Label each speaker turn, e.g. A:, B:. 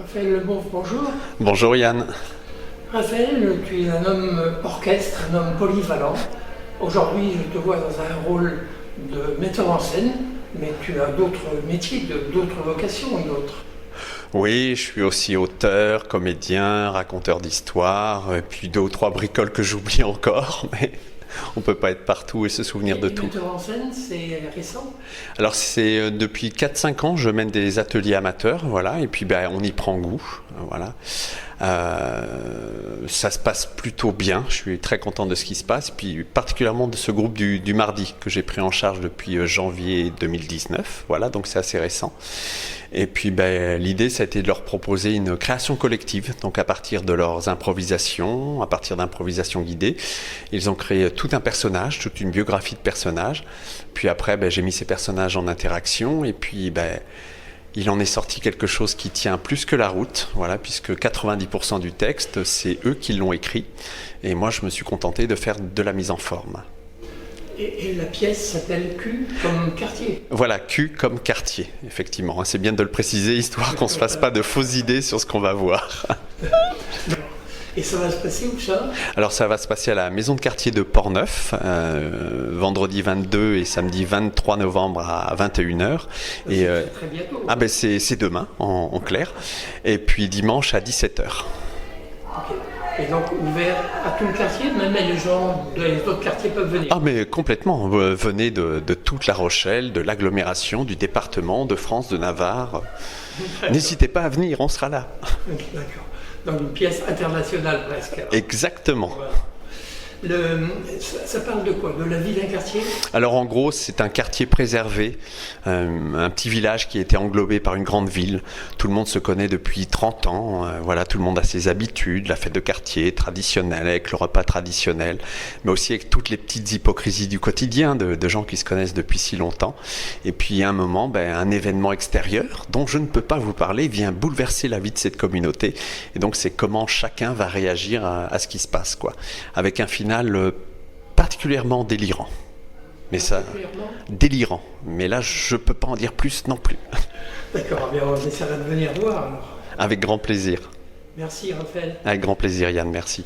A: Raphaël Lebon, bonjour.
B: Bonjour Yann.
A: Raphaël, tu es un homme orchestre, un homme polyvalent. Aujourd'hui, je te vois dans un rôle de metteur en scène, mais tu as d'autres métiers, d'autres vocations et d'autres.
B: Oui, je suis aussi auteur, comédien, raconteur d'histoires, et puis deux ou trois bricoles que j'oublie encore, mais on peut pas être partout et se souvenir de
A: Et
B: tout.
A: metteur en scène, c'est récent?
B: Alors c'est depuis 4-5 ans, je mène des ateliers amateurs, voilà, et puis on y prend goût, voilà. Ça se passe plutôt bien, je suis très content de ce qui se passe, puis particulièrement de ce groupe du mardi que j'ai pris en charge depuis janvier 2019, voilà, donc c'est assez récent. Et puis l'idée, ça a été de leur proposer une création collective, donc à partir de leurs improvisations, à partir d'improvisations guidées. Ils ont créé tout un personnage, toute une biographie de personnages. Puis après, j'ai mis ces personnages en interaction, et puis il en est sorti quelque chose qui tient plus que la route, voilà, puisque 90% du texte, c'est eux qui l'ont écrit. Et moi, je me suis contenté de faire de la mise en forme.
A: Et la pièce s'appelle Q comme quartier.
B: Voilà, Q comme quartier, effectivement. C'est bien de le préciser, histoire qu'on ne se fasse pas de fausses idées sur ce qu'on va voir.
A: Et ça va se passer où ça?
B: Alors ça va se passer à la maison de quartier de Portneuf, vendredi 22 et samedi 23 novembre à 21h.
A: C'est très bientôt.
B: C'est demain, en clair. Et puis dimanche à 17h.
A: Ok. Et donc ouvert à tout le quartier, même les gens des autres quartiers peuvent venir.
B: Ah mais complètement, venez de toute La Rochelle, de l'agglomération, du département, de France, de Navarre. N'hésitez pas à venir, on sera là.
A: D'accord. Donc une pièce internationale presque. Alors.
B: Exactement.
A: Voilà. Ça parle de quoi? De la vie d'un quartier?
B: Alors en gros, c'est un quartier préservé, un petit village qui a été englobé par une grande ville. Tout le monde se connaît depuis 30 ans, voilà, tout le monde a ses habitudes, la fête de quartier traditionnelle, avec le repas traditionnel, mais aussi avec toutes les petites hypocrisies du quotidien de gens qui se connaissent depuis si longtemps. Et puis à un moment, un événement extérieur, dont je ne peux pas vous parler, vient bouleverser la vie de cette communauté. Et donc c'est comment chacun va réagir à ce qui se passe, quoi. Avec un final particulièrement délirant. Mais ça, délirant. Mais là, je peux pas en dire plus non plus.
A: D'accord, bien on essaiera de venir voir alors.
B: Avec grand plaisir.
A: Merci Raphaël.
B: Avec grand plaisir Yann, merci.